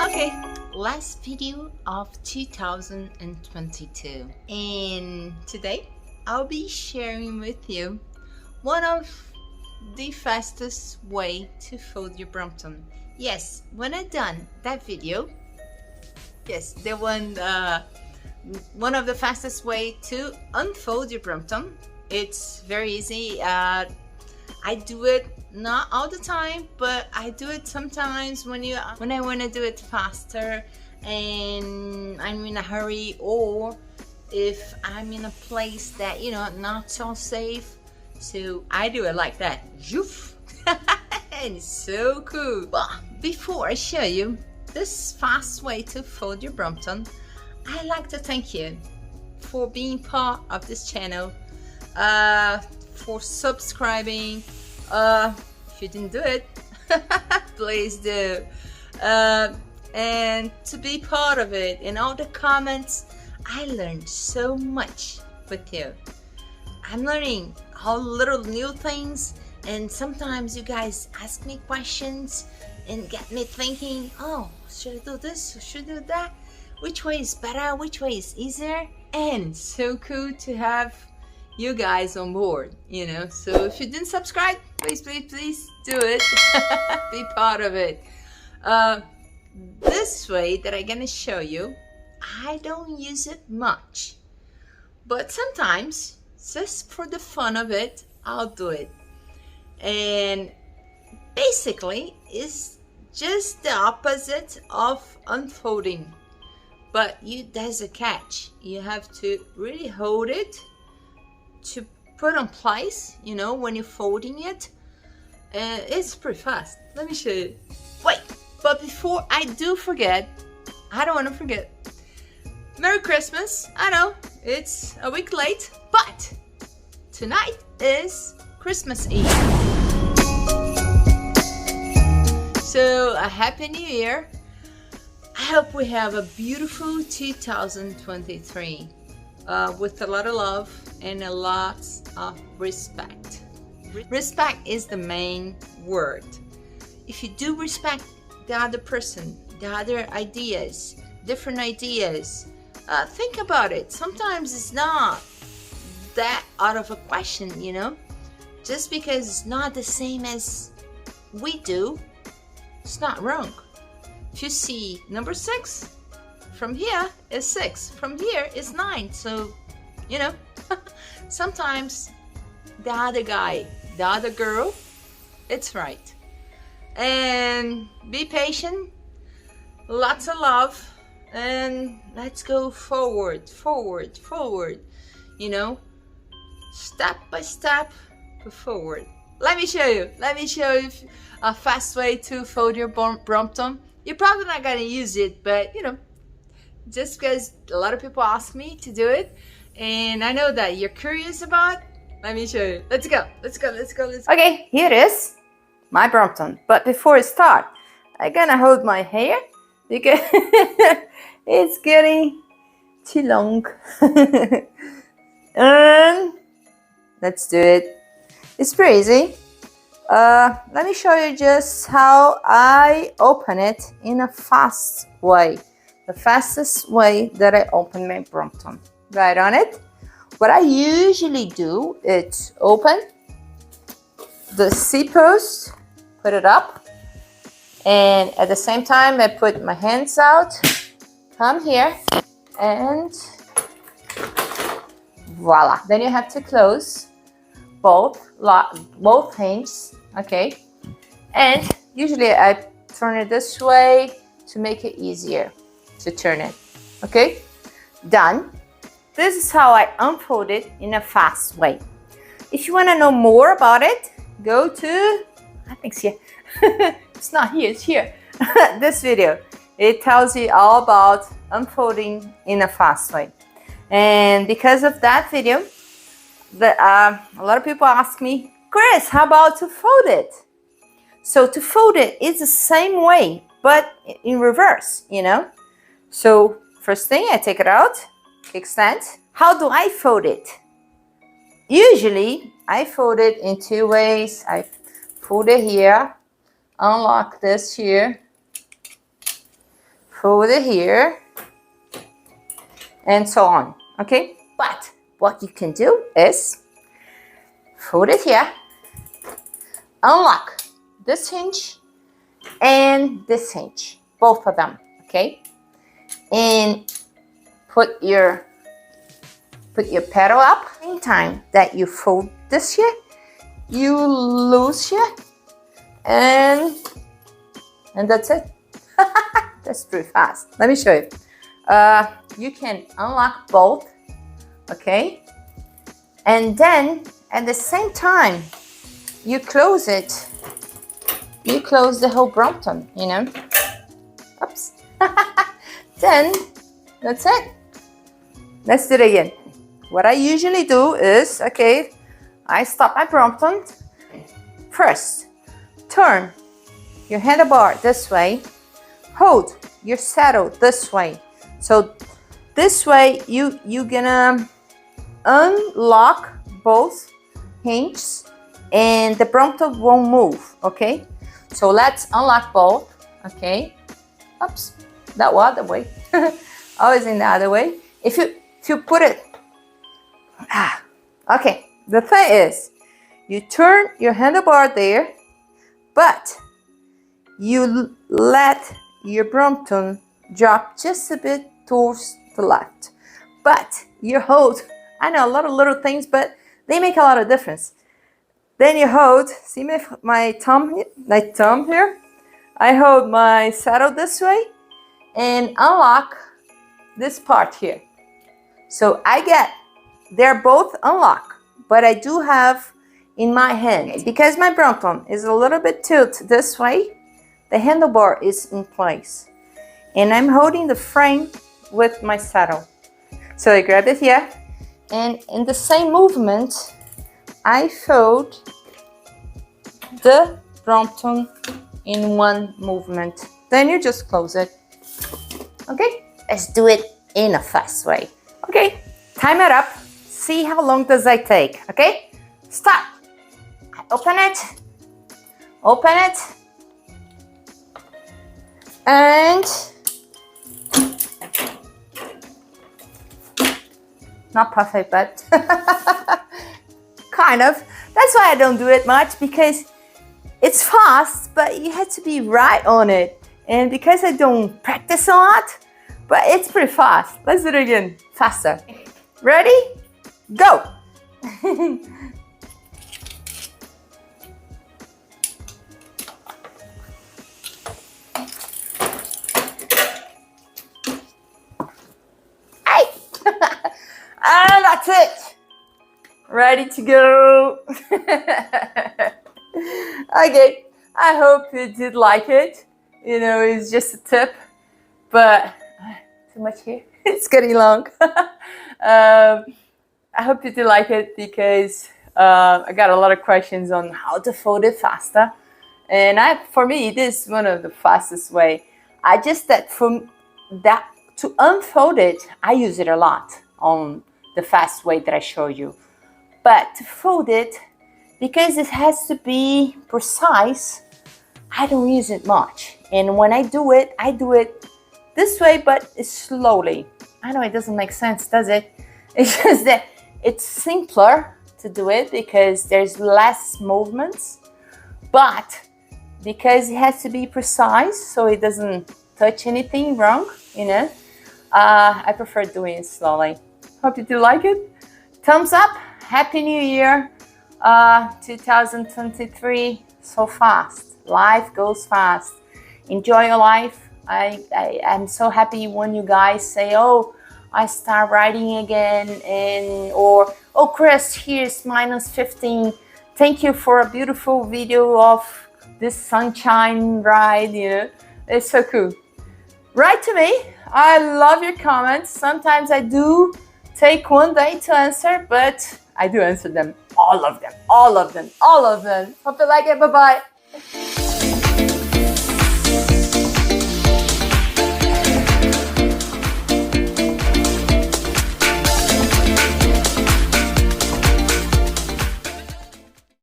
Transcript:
Okay, last video of 2022, and today I'll be sharing with you one of the fastest way to fold your Brompton. Yes, when I done that video, yes, the one of the fastest way to unfold your Brompton. It's very easy. I do it not all the time, but I do it sometimes when I want to do it faster and I'm in a hurry, or if I'm in a place that not so safe. So I do it like that. And it's so cool. But before I show you this fast way to fold your Brompton, I'd like to thank you for being part of this channel, for subscribing. If you didn't do it, please do, and to be part of it. In all the comments, I learned so much with you. I'm learning all little new things, and sometimes you guys ask me questions and get me thinking, oh, should I do this or should I do that? Which way is better? Which way is easier? And it's so cool to have you guys on board, so if you didn't subscribe, please do it. Be part of it. This way that I'm gonna show you, I don't use it much, but sometimes just for the fun of it, I'll do it. And basically it's just the opposite of unfolding, but there's a catch. You have to really hold it to put on place, when you're folding it. It's pretty fast. Let me show you. Wait, but before I do forget, I don't want to forget, Merry Christmas. I know it's a week late, but tonight is Christmas Eve. So a Happy New Year. I hope we have a beautiful 2023 with a lot of love and a lot of respect. Respect is the main word. If you do respect the other person, the other ideas, different ideas, think about it. Sometimes it's not that out of a question, just because it's not the same as we do, it's not wrong. If you see number 6, from here is 6, from here is 9, so sometimes the other guy, the other girl, it's right. And be patient, lots of love, and let's go forward, step by step, go forward. Let me show you a fast way to fold your Brompton. You're probably not gonna use it, but just because a lot of people ask me to do it, and I know that you're curious about, let me show you. Let's go. Okay, here it is, my Brompton. But before I start, I'm gonna hold my hair because it's getting too long. And let's do it. It's pretty easy. Let me show you just how I open it in a fast way. The fastest way that I open my Brompton. Right on it. What I usually do is open the Seatpost, put it up, and at the same time I put my hands out, come here, and voila. Then you have to close both hinges, okay? And usually I turn it this way to make it easier to turn it. Okay, done. This is how I unfold it in a fast way. If you want to know more about it, go to, I think it's here. It's not here, it's here. This video, it tells you all about unfolding in a fast way. And because of that video, a lot of people ask me, Chris, how about to fold it? So to fold it is the same way, but in reverse, So first thing, I take it out, kickstand. How do I fold it? Usually, I fold it in 2 ways. I fold it here, unlock this here, fold it here, and so on, okay? But what you can do is fold it here, unlock this hinge and this hinge, both of them, okay? And put your pedal up. Same time that you fold this here, you loose here, and that's it. That's pretty fast. Let me show you. You can unlock both, okay? And then at the same time, you close it. You close the whole Brompton, you know? Oops. Then that's it. Let's do it again. What I usually do is, okay, I stop my Brompton. First, turn your handlebar this way. Hold your saddle this way. So this way you're gonna unlock both hinges and the Brompton won't move, okay? So let's unlock both, okay? Oops, that was the way. Always in the other way. If you put it, okay. The thing is, you turn your handlebar there, but you let your Brompton drop just a bit towards the left. But you hold, I know a lot of little things, but they make a lot of difference. Then you hold, see my thumb here? I hold my saddle this way and unlock this part here. So they're both unlocked, but I do have in my hand, because my Brompton is a little bit tilted this way, the handlebar is in place. And I'm holding the frame with my saddle. So I grab it here, and in the same movement, I fold the Brompton in one movement. Then you just close it. Okay, let's do it in a fast way. Okay, time it up. See how long does that take, okay? Start. Open it, and not perfect, but kind of. That's why I don't do it much, because it's fast, but you have to be right on it. And because I don't practice a lot, but it's pretty fast. Let's do it again, faster. Ready? Go! And that's it. Ready to go. Okay, I hope you did like it. You know, it's just a tip, but too much here. It's getting long. I hope you did like it, because I got a lot of questions on how to fold it faster. And for me, it is one of the fastest way. To unfold it, I use it a lot on the fast way that I show you. But to fold it, because it has to be precise, I don't use it much. And when I do it this way, but it's slowly. I know it doesn't make sense, does it? It's just that it's simpler to do it because there's less movements. But because it has to be precise, so it doesn't touch anything wrong, you know, I prefer doing it slowly. Hope you do like it. Thumbs up. Happy New Year. 2023, so fast. Life goes fast. Enjoy your life. I'm so happy when you guys say, oh, I start riding again, or oh, Chris, here's -15. Thank you for a beautiful video of this sunshine ride. You know, it's so cool. Write to me. I love your comments. Sometimes I do take one day to answer, but I do answer them. All of them. Hope you like it. Bye-bye.